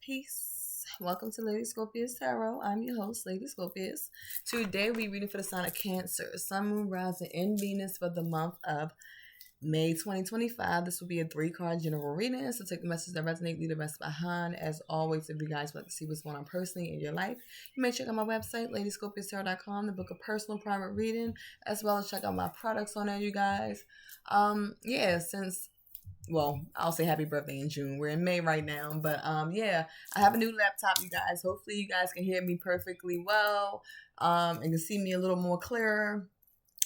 Peace. Welcome to Ladyscorpius Tarot. I'm your host, Ladyscorpius. Today we reading for the sign of Cancer, Sun, Moon, Rising, and Venus for the month of May 2025. This will be a 3-card general reading, so take the message that resonate, leave the rest behind. As always, if you guys want to see what's going on personally in your life, you may check out my website, ladyscorpiustarot.com, to book a personal private reading, as well as check out my products on there, you guys. Since I'll say happy birthday in June. We're in May right now, but I have a new laptop, you guys. Hopefully, you guys can hear me perfectly well, and can see me a little more clearer.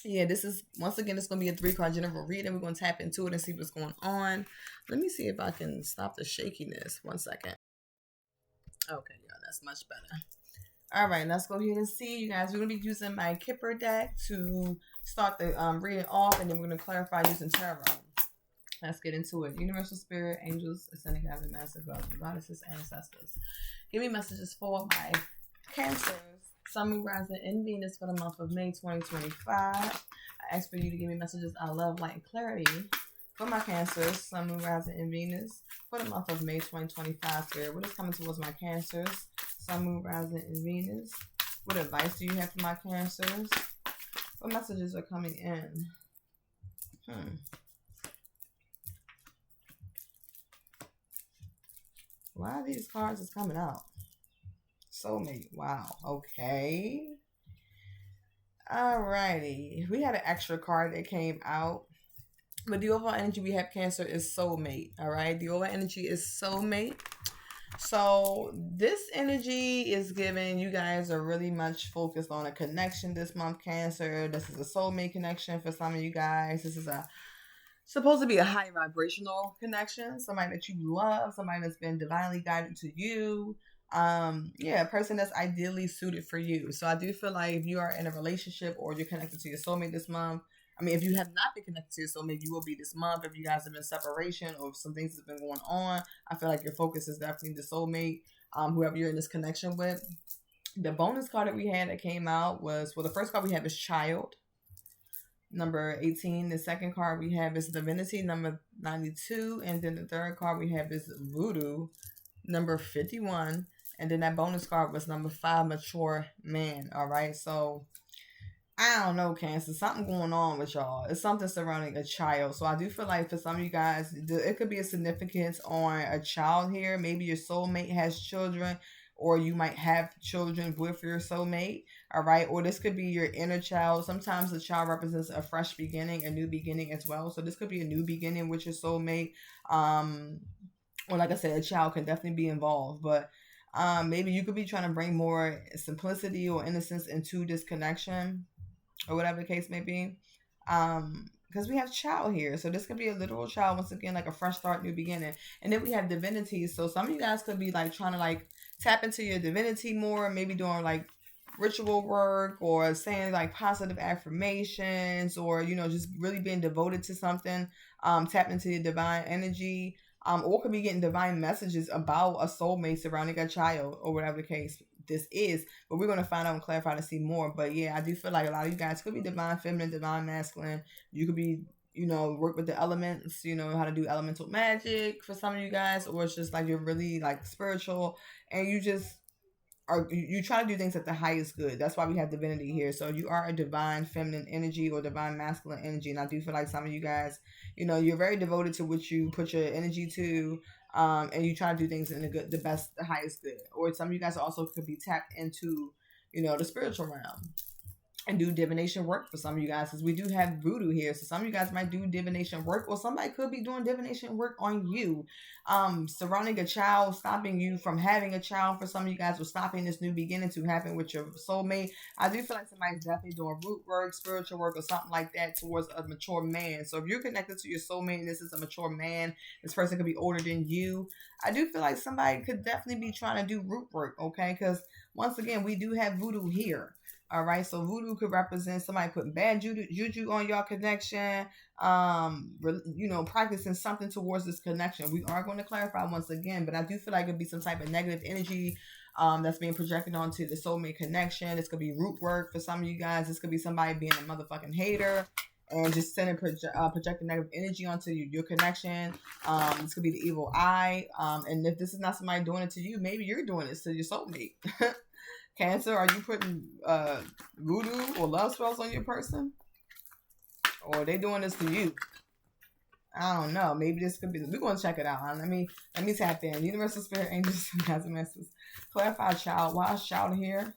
Yeah, this is once again, it's gonna be a 3-card general reading. We're gonna tap into it and see what's going on. Let me see if I can stop the shakiness. 1 second. Okay, yeah, that's much better. All right, let's go ahead and see, you guys. We're gonna be using my Kipper deck to start the reading off, and then we're gonna clarify using tarot. Let's get into it. Universal Spirit, angels, ascending guides, and master goddesses, ancestors. Give me messages for my Cancers, Sun, Moon, Rising, and Venus for the month of May 2025. I ask for you to give me messages of love, light, and clarity for my Cancers, Sun, Moon, Rising, and Venus for the month of May 2025. Spirit, what is coming towards my Cancers, Sun, Moon, Rising, and Venus? What advice do you have for my Cancers? What messages are coming in? Why are these cards is coming out? Soulmate. Wow. Okay. Alrighty. We had an extra card that came out. But the overall energy we have, Cancer, is soulmate. Alright. The overall energy is soulmate. So this energy is giving you guys are really much focused on a connection this month, Cancer. This is a soulmate connection for some of you guys. This is supposed to be a high vibrational connection, somebody that you love, somebody that's been divinely guided to you. A person that's ideally suited for you. So I do feel like if you are in a relationship or you're connected to your soulmate this month, if you have not been connected to your soulmate, you will be this month. If you guys have been separation or if some things have been going on, I feel like your focus is definitely the soulmate, whoever you're in this connection with. The bonus card that we had that came out was, the first card we have is Child, number 18. The second card we have is Divinity, number 92. And then the third card we have is Voodoo, number 51. And then that bonus card was number 5, Mature Man. All right. So I don't know, Cancer. Something going on with y'all. It's something surrounding a child. So I do feel like for some of you guys, it could be a significance on a child here. Maybe your soulmate has children, or you might have children with your soulmate. All right. Or this could be your inner child. Sometimes the child represents a fresh beginning, a new beginning as well. So this could be a new beginning with your soulmate. Or like I said, a child can definitely be involved. But maybe you could be trying to bring more simplicity or innocence into this connection, or whatever the case may be. Because we have child here. So this could be a literal child, once again, like a fresh start, new beginning. And then we have divinity. So some of you guys could be like trying to like tap into your divinity more, maybe doing like ritual work or saying like positive affirmations, or just really being devoted to something, tapping into your divine energy, or could be getting divine messages about a soulmate surrounding a child, or whatever the case this is. But we're going to find out and clarify to see more. But yeah, I do feel like a lot of you guys could be divine feminine, divine masculine. You could be work with the elements, how to do elemental magic for some of you guys, or it's just like you're really like spiritual and you try to do things at the highest good. That's why we have divinity here. So you are a divine feminine energy or divine masculine energy. And I do feel like some of you guys, you're very devoted to what you put your energy to. And you try to do things in the best, the highest good. Or some of you guys also could be tapped into, the spiritual realm and do divination work for some of you guys, because we do have voodoo here. So some of you guys might do divination work, or somebody could be doing divination work on you, surrounding a child, stopping you from having a child for some of you guys, or stopping this new beginning to happen with your soulmate. I do feel like somebody's definitely doing root work, spiritual work, or something like that towards a mature man. So if you're connected to your soulmate and this is a mature man, this person could be older than you. I do feel like somebody could definitely be trying to do root work, okay? Because once again, we do have voodoo here. All right, so voodoo could represent somebody putting bad juju on your connection, practicing something towards this connection. We are going to clarify once again, but I do feel like it could be some type of negative energy that's being projected onto the soulmate connection. This could be root work for some of you guys. This could be somebody being a motherfucking hater. and just sending projecting negative energy onto your connection. This could be the evil eye. And if this is not somebody doing it to you, maybe you're doing it to your soulmate. Cancer, are you putting voodoo or love spells on your person? Or are they doing this to you? I don't know. Maybe this could be. We're gonna check it out. Huh? Let me tap in. Universal Spirit, Angels, and Guides and Masters. Clarify, child. Why shout here?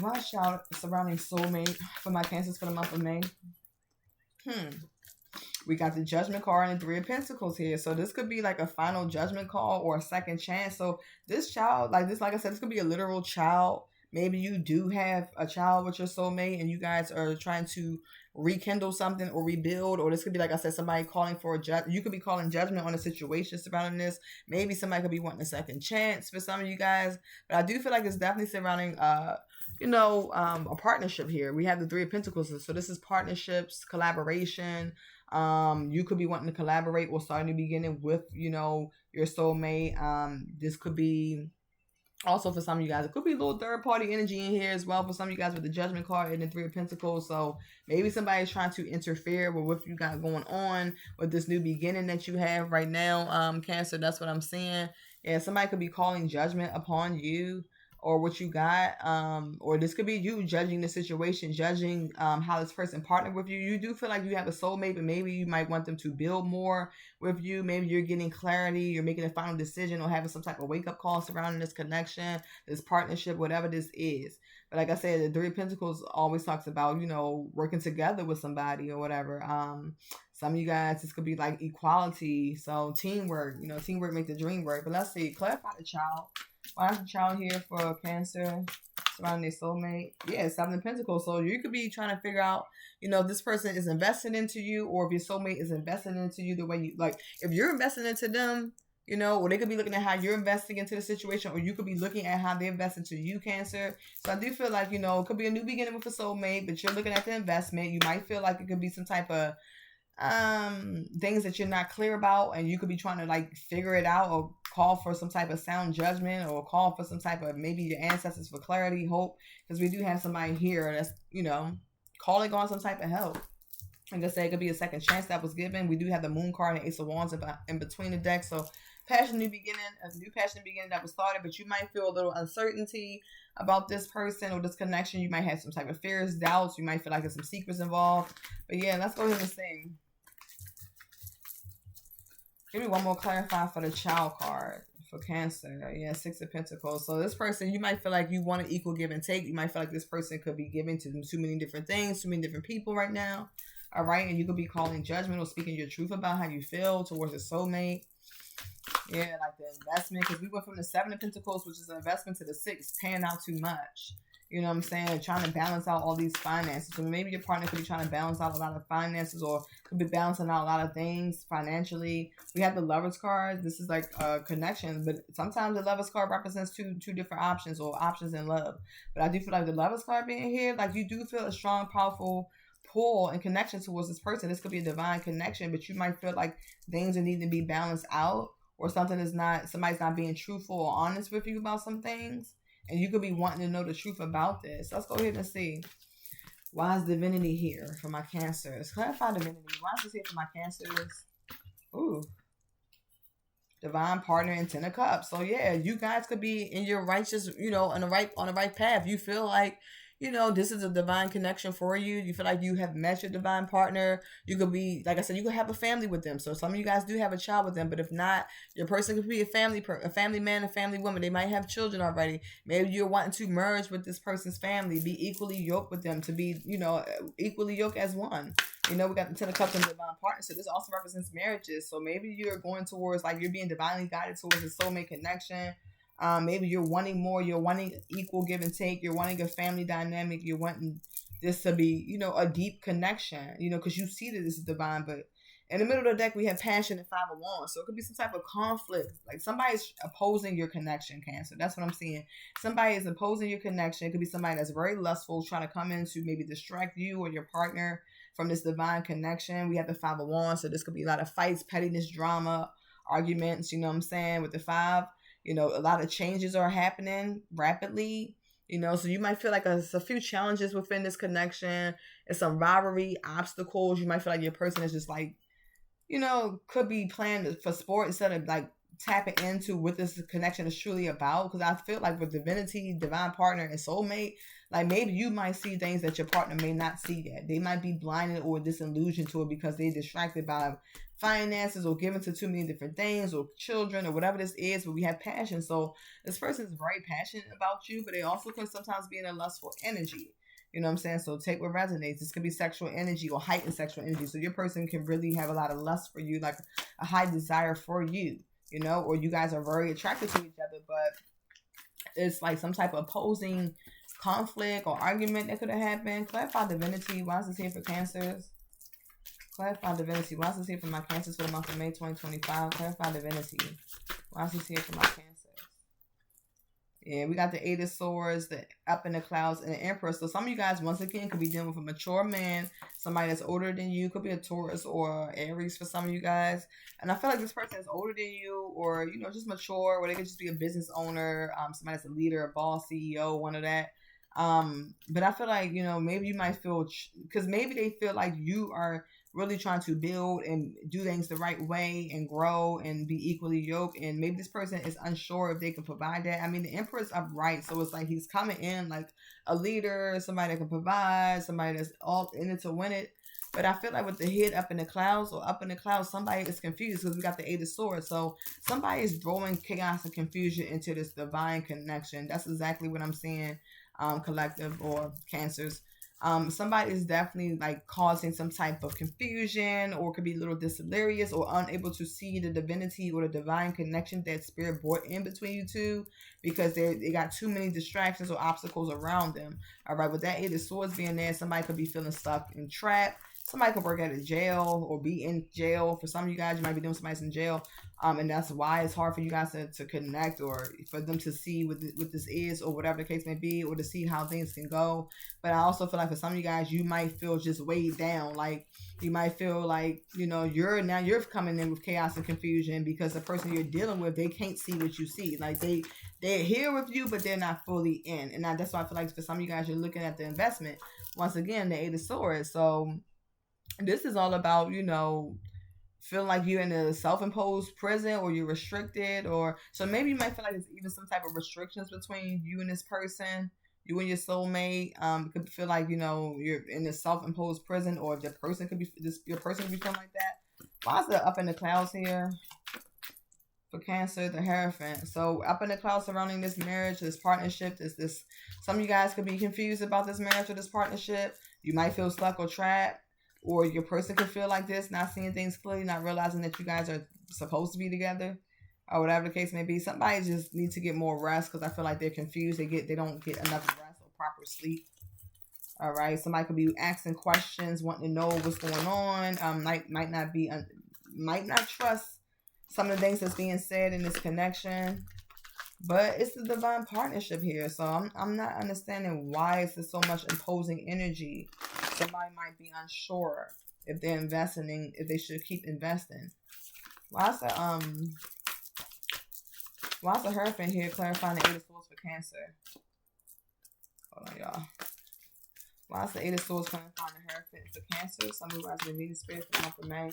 Why shout surrounding soulmate for my Cancers for the month of May? We got the Judgment card and the Three of Pentacles here. So this could be like a final judgment call or a second chance. So this child, like I said, this could be a literal child. Maybe you do have a child with your soulmate and you guys are trying to rekindle something or rebuild. Or this could be, like I said, somebody calling for a you could be calling judgment on a situation surrounding this. Maybe somebody could be wanting a second chance for some of you guys. But I do feel like it's definitely surrounding a partnership here. We have the Three of Pentacles. So this is partnerships, collaboration. You could be wanting to collaborate or start a new beginning with, your soulmate. This could be also for some of you guys. It could be a little third party energy in here as well for some of you guys with the Judgment card and the Three of Pentacles. So maybe somebody's trying to interfere with what you got going on with this new beginning that you have right now, Cancer. That's what I'm seeing. Yeah, somebody could be calling judgment upon you or what you got, or this could be you judging the situation, judging how this person partnered with you. You do feel like you have a soulmate, but maybe you might want them to build more with you. Maybe you're getting clarity, you're making a final decision, or having some type of wake-up call surrounding this connection, this partnership, whatever this is. But like I said, the Three of Pentacles always talks about, working together with somebody or whatever. Some of you guys, this could be like equality, so teamwork, teamwork make the dream work. But let's see, clarify the child. Why is the child here for Cancer surrounding their soulmate? Yeah, Seven of Pentacles. So you could be trying to figure out, if this person is investing into you or if your soulmate is investing into you the way you like. If you're investing into them, or they could be looking at how you're investing into the situation, or you could be looking at how they invest into you, Cancer. So I do feel like, it could be a new beginning with a soulmate, but you're looking at the investment. You might feel like it could be some type of things that you're not clear about, and you could be trying to like figure it out or call for some type of sound judgment or call for some type of maybe your ancestors for clarity, hope, because we do have somebody here that's calling on some type of help. Like I said, it could be a second chance that was given. We do have the Moon card and Ace of Wands in between the decks. So a new passionate beginning that was started, but you might feel a little uncertainty about this person or this connection. You might have some type of fears, doubts. You might feel like there's some secrets involved. But yeah, let's go ahead and see. Give me one more clarify for the child card for Cancer. Yeah, Six of Pentacles. So this person, you might feel like you want an equal give and take. You might feel like this person could be giving to too many different things, too many different people right now. All right, and you could be calling judgment or speaking your truth about how you feel towards a soulmate. Yeah, like the investment, because we went from the Seven of Pentacles, which is an investment, to the Six, paying out too much. You know what I'm saying? Trying to balance out all these finances. So maybe your partner could be trying to balance out a lot of finances, or could be balancing out a lot of things financially. We have the Lovers card. This is like a connection, but sometimes the Lovers card represents two different options or options in love. But I do feel like the Lovers card being here, like you do feel a strong, powerful pull and connection towards this person. This could be a divine connection, but you might feel like things are needing to be balanced out, or somebody's not being truthful or honest with you about some things. And you could be wanting to know the truth about this. Let's go ahead and see. Why is divinity here for my Cancers? Clarify divinity. Why is this here for my Cancers? Ooh. Divine partner and Ten of Cups. So yeah, you guys could be in your righteous, on the right path. You feel like, this is a divine connection for you. You feel like you have met your divine partner. You could be, like I said, you could have a family with them. So some of you guys do have a child with them, but if not, your person could be a family man, a family woman. They might have children already. Maybe you're wanting to merge with this person's family, be equally yoked with them, to be, equally yoked as one. We got the Ten of Cups and divine partner. So this also represents marriages. So maybe you're going towards, like, you're being divinely guided towards a soulmate connection. Maybe you're wanting more, you're wanting equal give and take, you're wanting a family dynamic, you're wanting this to be, a deep connection, because you see that this is divine. But in the middle of the deck, we have passion and Five of Wands. So it could be some type of conflict. Like somebody's opposing your connection, Cancer. That's what I'm seeing. Somebody is opposing your connection. It could be somebody that's very lustful, trying to come in to maybe distract you or your partner from this divine connection. We have the Five of Wands. So this could be a lot of fights, pettiness, drama, arguments, with the five. A lot of changes are happening rapidly. You know, so you might feel like there's a few challenges within this connection. It's some rivalry, obstacles. You might feel like your person is just like, you know, could be playing for sport instead of like tapping into what this connection is truly about. Because I feel like with divinity, divine partner, and soulmate, like maybe you might see things that your partner may not see yet. They might be blinded or disillusioned to it because they're distracted by finances or given to too many different things or children or whatever this is. But we have passion. So this person is very passionate about you, but they also can sometimes be in a lustful energy. You know what I'm saying? So take what resonates. This could be sexual energy or heightened sexual energy. So your person can really have a lot of lust for you, like a high desire for you, you know, or you guys are very attracted to each other, but it's like some type of opposing conflict or argument that could have happened. Clarify divinity. Why is this here for Cancers? Clarify divinity. Why is this here for my Cancers for the month of May 2025? Clarify divinity. Why is this here for my Cancers? Yeah, we got the Eight of Swords, the Up in the Clouds, and the Emperor. So some of you guys, once again, could be dealing with a mature man, somebody that's older than you. Could be a Taurus or Aries for some of you guys. And I feel like this person is older than you, or, you know, just mature, or they could just be a business owner, somebody that's a leader, a boss, CEO, one of that. But I feel like, you know, maybe you might feel, because maybe they feel like you are really trying to build and do things the right way and grow and be equally yoked. And maybe this person is unsure if they can provide that. I mean, the Emperor's upright. So it's like he's coming in like a leader, somebody that can provide, somebody that's all in it to win it. But I feel like with the head up in the clouds or up in the clouds, somebody is confused because we got the Eight of Swords. So somebody is throwing chaos and confusion into this divine connection. That's exactly what I'm seeing, collective or Cancers. Somebody is definitely like causing some type of confusion, or could be a little delirious or unable to see the divinity or the divine connection that spirit brought in between you two, because they got too many distractions or obstacles around them. All right, with that Eight of Swords being there, somebody could be feeling stuck and trapped. Somebody could work at a jail or be in jail. For some of you guys, you might be doing somebody's in jail. And that's why it's hard for you guys to connect, or for them to see what this is, or whatever the case may be, or to see how things can go. But I also feel like for some of you guys, you might feel just weighed down. Like you might feel like, you know, you're coming in with chaos and confusion because the person you're dealing with, they can't see what you see. Like they're here with you, but they're not fully in. And that's why I feel like for some of you guys, you're looking at the investment. Once again, the Eight of Swords. So this is all about, you know, feeling like you're in a self-imposed prison, or you're restricted, or so maybe you might feel like there's even some type of restrictions between you and this person, you and your soulmate. It could feel like, you know, you're in a self-imposed prison, or your person could be feeling like that. Why is the Up in the Clouds here for Cancer, the Hierophant? So up in the clouds surrounding this marriage, this partnership, this some of you guys could be confused about this marriage or this partnership. You might feel stuck or trapped. Or your person could feel like this, not seeing things clearly, not realizing that you guys are supposed to be together, or whatever the case may be. Somebody just needs to get more rest, because I feel like they're confused. They don't get enough rest or proper sleep. All right. Somebody could be asking questions, wanting to know what's going on. Might not trust some of the things that's being said in this connection. But it's the divine partnership here. So I'm not understanding why it's so much imposing energy. Somebody might be unsure if they're investing, if they should keep investing. Why's the Hierophant here clarifying the Eight of Swords for Cancer? Hold on, y'all. Why's the Eight of Swords clarifying the Hierophant for Cancer? Some of you guys have been reading spirit for the month of May.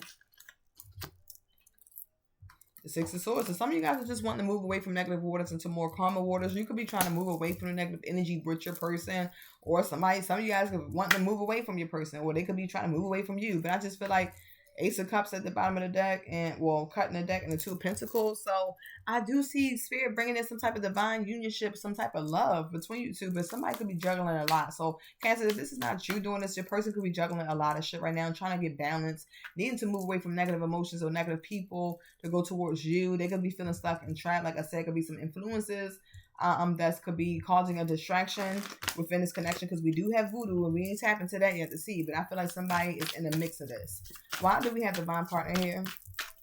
The Six of Swords. So some of you guys are just wanting to move away from negative waters into more calmer waters. You could be trying to move away from the negative energy with your person, or some of you guys could want to move away from your person, or they could be trying to move away from you. But I just feel like Ace of Cups at the bottom of the deck, and cutting the deck, and the Two of Pentacles. So I do see spirit bringing in some type of divine unionship, some type of love between you two. But somebody could be juggling a lot. So Cancer, if this is not you doing this, your person could be juggling a lot of shit right now and trying to get balance, needing to move away from negative emotions or negative people to go towards you. They could be feeling stuck and trapped. Like I said, could be some influences that could be causing a distraction within this connection, because we do have voodoo and we ain't tapped into that yet to see. But I feel like somebody is in the mix of this. Why do we have divine partner here?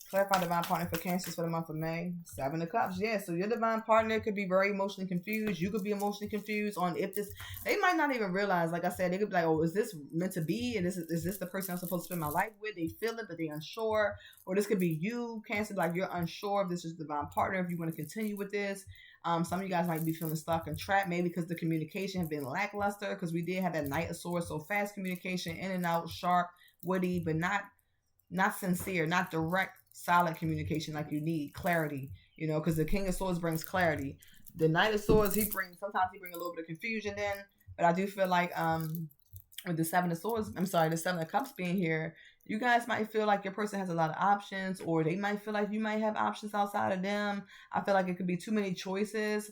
Clarify divine partner for Cancers for the month of May. 7 of Cups. Yeah, so your divine partner could be very emotionally confused. You could be emotionally confused on if this. They might not even realize. Like I said, they could be like, "Oh, is this meant to be? And is this the person I'm supposed to spend my life with?" They feel it, but they're unsure. Or this could be you, Cancer. Like you're unsure if this is the divine partner. If you want to continue with this. Some of you guys might be feeling stuck and trapped, maybe because the communication has been lackluster. Because we did have that Knight of Swords, so fast communication, in and out, sharp, witty, but not sincere, not direct, solid communication like you need. Clarity, because the King of Swords brings clarity. The Knight of Swords, sometimes he brings a little bit of confusion in, but I do feel like with the Seven of Swords, the Seven of Cups being here, you guys might feel like your person has a lot of options, or they might feel like you might have options outside of them. I feel like it could be too many choices.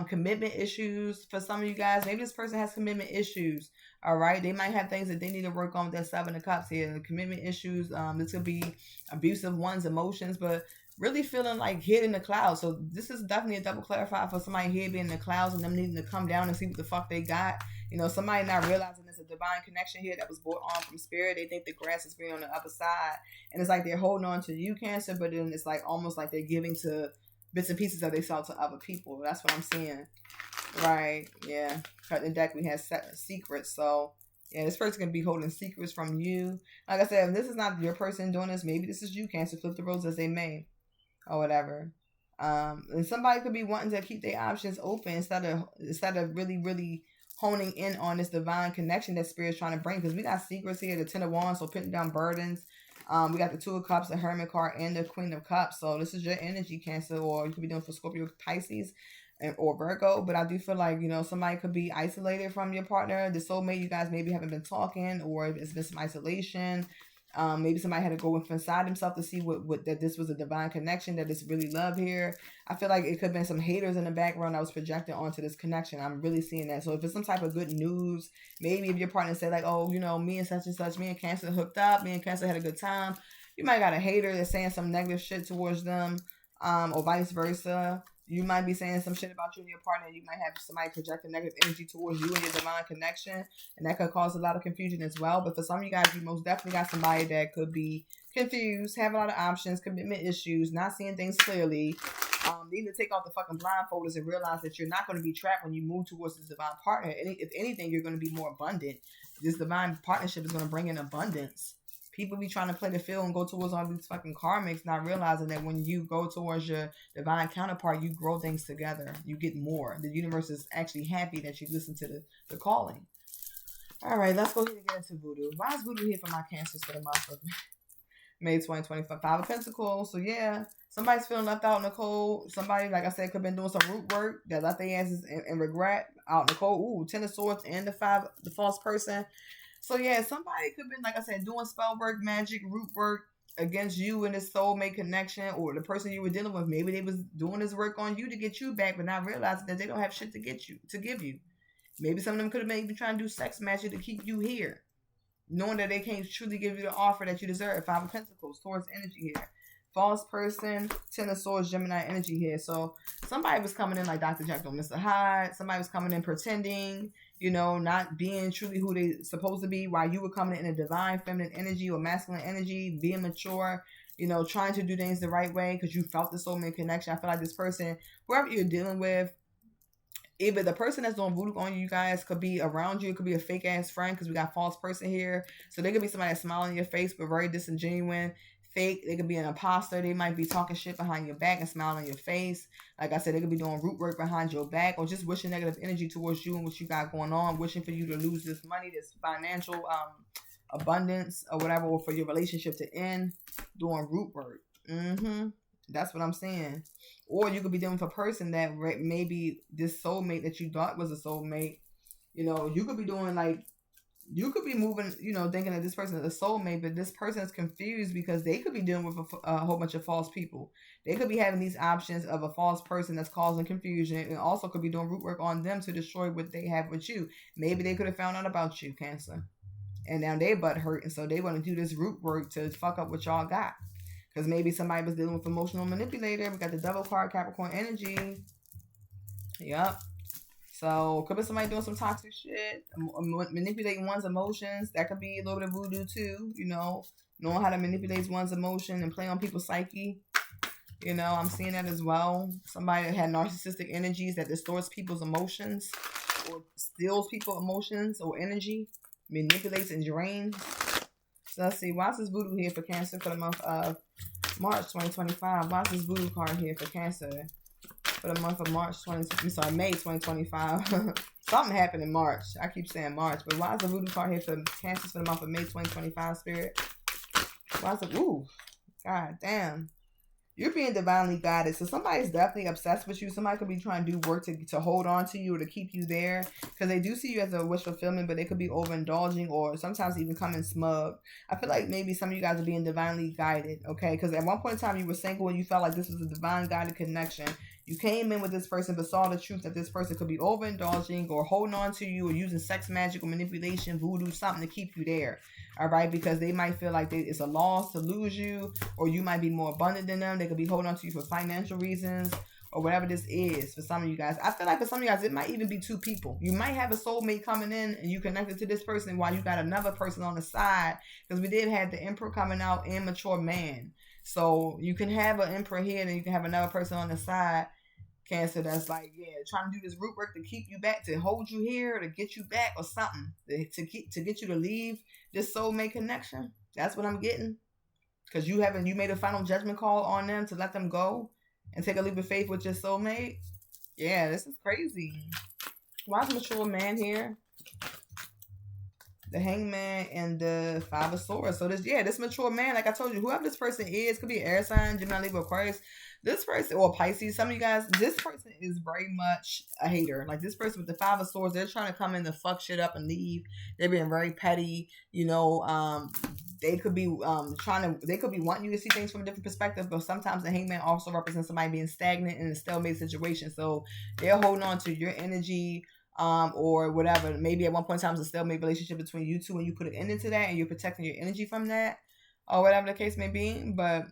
Commitment issues for some of you guys. Maybe this person has commitment issues. All right, they might have things that they need to work on with that Seven of Cups here. The commitment issues. This could be abusive one's emotions, but really feeling like hid in the clouds. So this is definitely a double clarifier for somebody here being in the clouds and them needing to come down and see what the fuck they got. Somebody not realizing there's a divine connection here that was brought on from spirit. They think the grass is green on the other side, and it's like they're holding on to you, Cancer, but then it's like almost like they're giving to bits and pieces of themselves to other people. That's what I'm seeing. Right, yeah. Cutting the deck, we have secrets. So, yeah, this person can be holding secrets from you. Like I said, if this is not your person doing this, maybe this is you, Cancer. Flip the roles as they may, or whatever. And somebody could be wanting to keep their options open instead of really, really honing in on this divine connection that Spirit's trying to bring. Because we got secrets here, the Ten of Wands, so putting down burdens. We got the Two of Cups, the Hermit card, and the Queen of Cups. So this is your energy, Cancer, or you could be doing for Scorpio, Pisces, or Virgo. But I do feel like, somebody could be isolated from your partner. The soulmate, you guys maybe haven't been talking, or it's been some isolation. Maybe somebody had to go inside himself to see what that this was a divine connection, that it's really love here. I feel like it could have been some haters in the background that was projected onto this connection. I'm really seeing that. So if it's some type of good news, maybe if your partner said like, oh, me and such and such, me and Cancer hooked up, me and Cancer had a good time, you might got a hater that's saying some negative shit towards them, or vice versa. You might be saying some shit about you and your partner, and you might have somebody projecting negative energy towards you and your divine connection, and that could cause a lot of confusion as well. But for some of you guys, you most definitely got somebody that could be confused, have a lot of options, commitment issues, not seeing things clearly. Need to take off the fucking blindfolders and realize that you're not going to be trapped when you move towards this divine partner. And if anything, you're going to be more abundant. This divine partnership is going to bring in abundance. People be trying to play the field and go towards all these fucking karmics, not realizing that when you go towards your divine counterpart, you grow things together. You get more. The universe is actually happy that you listen to the calling. All right, let's go ahead and get into voodoo. Why is voodoo here for my Cancers for the month of May 2025? Five of Pentacles. So yeah, somebody's feeling left out in the cold. Somebody, like I said, could have been doing some root work that left their asses in regret out in the cold. Ooh, Ten of Swords and the false person. So yeah, somebody could have been, like I said, doing spell work, magic, root work against you and this soulmate connection, or the person you were dealing with. Maybe they was doing this work on you to get you back, but not realizing that they don't have shit to give you. Maybe some of them could have been even trying to do sex magic to keep you here, knowing that they can't truly give you the offer that you deserve. Five of Pentacles, Taurus energy here. False person, Ten of Swords, Gemini energy here. So somebody was coming in like Dr. Jekyll and Mr. Hyde. Somebody was coming in pretending, not being truly who they supposed to be, while you were coming in a divine feminine energy or masculine energy, being mature, trying to do things the right way because you felt the soulmate connection. I feel like this person, whoever you're dealing with, either the person that's doing voodoo on you guys could be around you. It could be a fake ass friend, because we got false person here. So they could be somebody that's smiling in your face but very disingenuous. Fake. They could be an imposter. They might be talking shit behind your back and smiling in your face. Like I said, they could be doing root work behind your back, or just wishing negative energy towards you and what you got going on, wishing for you to lose this money, this financial abundance or whatever, or for your relationship to end, doing root work. That's what I'm saying. Or you could be dealing with a person that maybe this soulmate that you thought was a soulmate, you could be doing like, you could be moving, thinking that this person is a soulmate, but this person is confused because they could be dealing with a whole bunch of false people. They could be having these options of a false person that's causing confusion, and also could be doing root work on them to destroy what they have with you. Maybe they could have found out about you, Cancer, and now they butt hurt, and so they want to do this root work to fuck up what y'all got. Because maybe somebody was dealing with emotional manipulator. We got the Devil card, Capricorn energy. Yep. So could be somebody doing some toxic shit, manipulating one's emotions. That could be a little bit of voodoo too. Knowing how to manipulate one's emotion and play on people's psyche. I'm seeing that as well. Somebody that had narcissistic energies that distorts people's emotions or steals people's emotions or energy, manipulates and drains. So let's see. Why is this voodoo here for Cancer for the month of March 2025? Why is this voodoo card here for Cancer for the month of May 2025? Something happened in March. I keep saying March, but why is the voodoo card here for Cancer for the month of May 2025, Spirit? Why is it? Ooh, god damn. You're being divinely guided. So somebody's definitely obsessed with you. Somebody could be trying to do work to hold on to you or to keep you there. Because they do see you as a wish fulfillment, but they could be overindulging or sometimes even coming smug. I feel like maybe some of you guys are being divinely guided, okay? Because at one point in time you were single and you felt like this was a divine guided connection. You came in with this person but saw the truth that this person could be overindulging or holding on to you or using sex magic or manipulation, voodoo, something to keep you there. All right, because they might feel like it's a loss to lose you, or you might be more abundant than them. They could be holding on to you for financial reasons or whatever this is for some of you guys. I feel like for some of you guys, it might even be two people. You might have a soulmate coming in and you connected to this person while you got another person on the side, because we did have the Emperor coming out, immature man. So you can have an Emperor here and you can have another person on the side, Cancer, that's like, trying to do this root work to keep you back, to hold you here, to get you back or something, to get you to leave this soulmate connection. That's what I'm getting. Because you made a final judgment call on them to let them go and take a leap of faith with your soulmate. Yeah, this is crazy. Why is mature man here? The Hangman and the Five of Swords. So this mature man, like I told you, whoever this person is, could be an air sign, Gemini, Libra, Aquarius. This person, or Pisces, some of you guys, this person is very much a hater. Like this person with the Five of Swords, they're trying to come in to fuck shit up and leave. They're being very petty. They could be wanting you to see things from a different perspective, but sometimes the Hangman also represents somebody being stagnant in a stalemate situation. So they're holding on to your energy, or whatever. Maybe at one point in time it's a stalemate relationship between you two and you put an end into that and you're protecting your energy from that, or whatever the case may be. But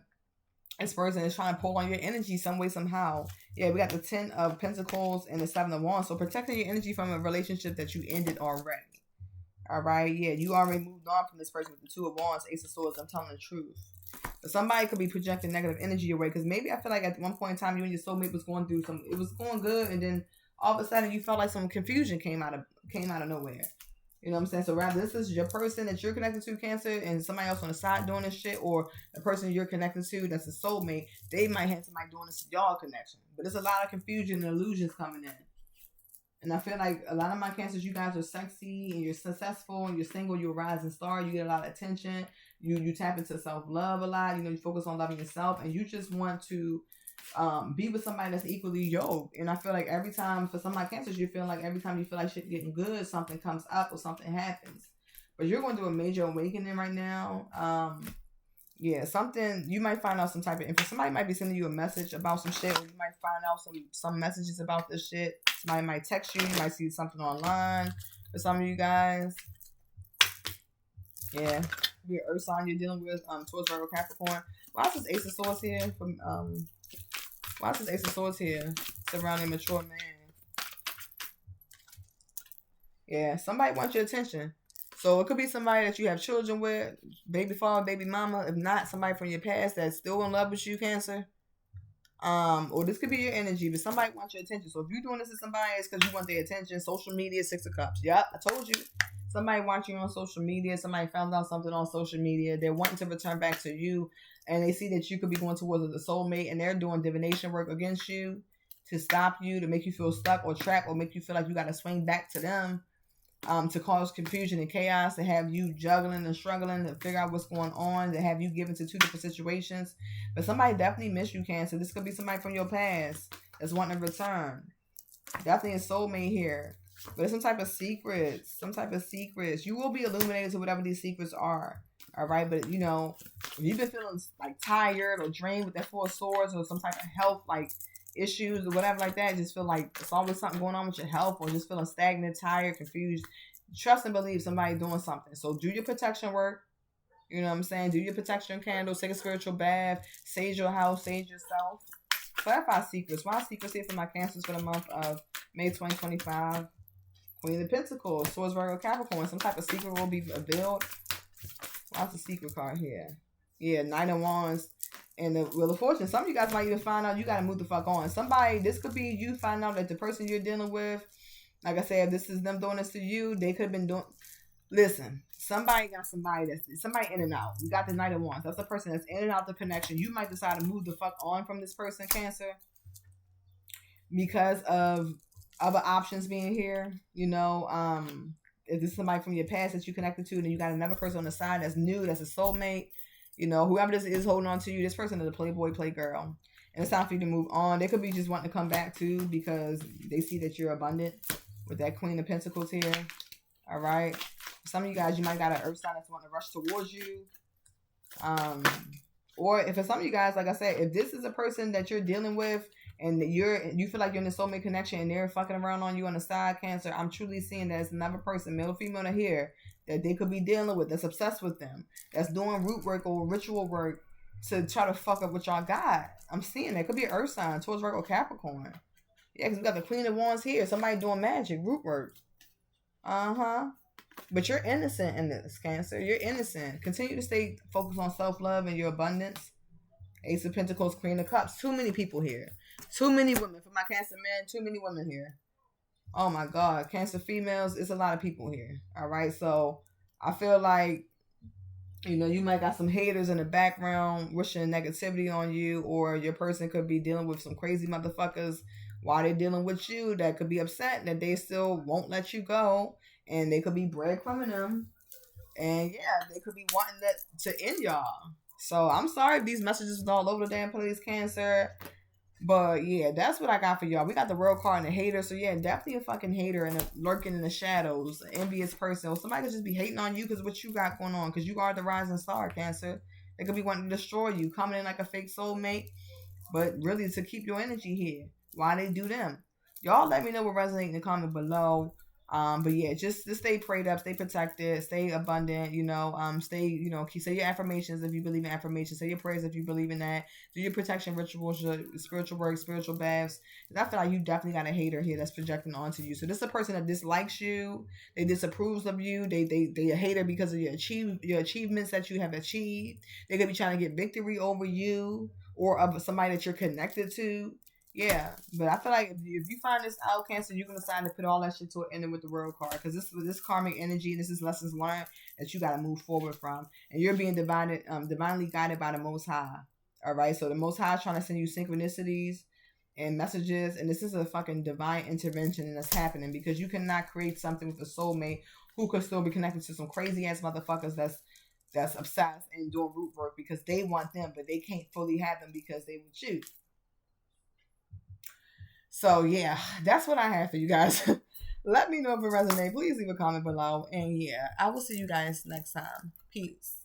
this person is trying to pull on your energy some way, somehow. Yeah, we got the 10 of Pentacles and the 7 of Wands. So protecting your energy from a relationship that you ended already. All right, yeah, you already moved on from this person with the 2 of Wands, Ace of Swords. I'm telling the truth. But somebody could be projecting negative energy your way, because maybe I feel like at one point in time you and your soulmate was going through it was going good, and then all of a sudden you felt like some confusion came out of nowhere. You know what I'm saying? So rather this is your person that you're connected to, Cancer, and somebody else on the side doing this shit, or the person you're connected to that's a soulmate, they might have somebody doing this y'all connection. But there's a lot of confusion and illusions coming in. And I feel like a lot of my Cancers, you guys are sexy and you're successful and you're single, you're a rising star, you get a lot of attention, you tap into self-love a lot, you focus on loving yourself, and you just want to be with somebody that's equally yoked. And I feel like every time, for some of my Cancers, you feel like every time you feel like shit getting good, something comes up or something happens. But you're going through a major awakening right now. Something, you might find out some type of info. Somebody might be sending you a message about some shit, or you might find out some messages about this shit. Somebody might text you might see something online for some of you guys. Yeah, be an earth sign you're dealing with, towards Virgo, Capricorn. Why is this Ace of Swords here why is this Ace of Swords here surrounding mature man? Yeah, somebody wants your attention. So it could be somebody that you have children with, baby father, baby mama. If not, somebody from your past that's still in love with you, Cancer. Or this could be your energy, but somebody wants your attention. So if you're doing this to somebody, it's because you want their attention. Social media, 6 of Cups. Yep, I told you. Somebody watching you on social media. Somebody found out something on social media. They're wanting to return back to you, and they see that you could be going towards a soulmate, and they're doing divination work against you to stop you, to make you feel stuck or trapped, or make you feel like you got to swing back to them. To cause confusion and chaos, to have you juggling and struggling to figure out what's going on, to have you given to 2 different situations. But somebody definitely miss you, Cancer. This could be somebody from your past that's wanting to return. Definitely a soulmate here. But it's some type of secrets. You will be illuminated to whatever these secrets are. All right, but if you've been feeling like tired or drained with that 4 of Swords, or some type of health issues or whatever like that, just feel like it's always something going on with your health, or just feeling stagnant, tired, confused, trust and believe somebody doing something. So do your protection work. You know what I'm saying? Do your protection candles, take a spiritual bath, sage your house, sage yourself. Clarify secrets. Why secrets here for my Cancers for the month of May 2025? Queen of Pentacles, Swords, Virgo, Capricorn. Some type of secret will be revealed. What's the secret card here? Yeah, Knight of Wands and the Wheel of Fortune. Some of you guys might even find out you got to move the fuck on. Somebody, this could be you find out that the person you're dealing with, like I said, if this is them doing this to you, they could have been doing... Listen, somebody got somebody that's... Somebody in and out. You got the Knight of Wands. That's the person that's in and out the connection. You might decide to move the fuck on from this person, Cancer, because of other options being here. You know, if this is somebody from your past that you connected to, then you got another person on the side that's new, that's a soulmate. You know, whoever this is holding on to you, this person is a playboy, playgirl. And it's time for you to move on. They could be just wanting to come back too because they see that you're abundant with that Queen of Pentacles here. All right. Some of you guys, you might got an earth sign that's wanting to rush towards you. Or if it's some of you guys, like I said, if this is a person that you're dealing with and you feel like you're in a soulmate connection and they're fucking around on you on the side, Cancer, I'm truly seeing that it's another person, male or female, to here that they could be dealing with, that's obsessed with them, that's doing root work or ritual work to try to fuck up what y'all got. I'm seeing that. It could be an earth sign, Taurus, Virgo, Capricorn. Yeah, because we got the Queen of Wands here. Somebody doing magic, root work. But you're innocent in this, Cancer. You're innocent. Continue to stay focused on self-love and your abundance. Ace of Pentacles, Queen of Cups. Too many people here. Too many women. For my Cancer men, too many women here. Oh my God. Cancer females, it's a lot of people here. All right. So I feel like, you know, you might got some haters in the background wishing negativity on you, or your person could be dealing with some crazy motherfuckers while they're dealing with you that could be upset that they still won't let you go, and they could be breadcrumbing them, and yeah, they could be wanting that to end y'all. So I'm sorry if these messages was all over the damn place, Cancer. But yeah, that's what I got for y'all. We got the World card and the hater. So yeah, definitely a fucking hater and lurking in the shadows, an envious person. Or somebody could just be hating on you because what you got going on. Because you are the rising star, Cancer. They could be wanting to destroy you, coming in like a fake soulmate, but really to keep your energy here. Why they do them? Y'all let me know what resonates in the comment below. But yeah, just stay prayed up, stay protected, stay abundant, you know, stay, you know, say your affirmations if you believe in affirmations, say your prayers if you believe in that, do your protection rituals, your spiritual work, spiritual baths. I feel like you definitely got a hater here that's projecting onto you. So this is a person that dislikes you, they disapproves of you, they a hater because of your achievements that you have achieved. They could be trying to get victory over you or of somebody that you're connected to. Yeah, but I feel like if you find this out, Cancer, you're going to decide to put all that shit to an end with the World card. Because this karmic energy, this is lessons learned that you got to move forward from. And you're being divinely guided by the Most High. All right? So the Most High is trying to send you synchronicities and messages. And this is a fucking divine intervention that's happening. Because you cannot create something with a soulmate who could still be connected to some crazy-ass motherfuckers that's obsessed and doing root work because they want them. But they can't fully have them because they would choose. So, yeah, that's what I have for you guys. Let me know if it resonates. Please leave a comment below. And, yeah, I will see you guys next time. Peace.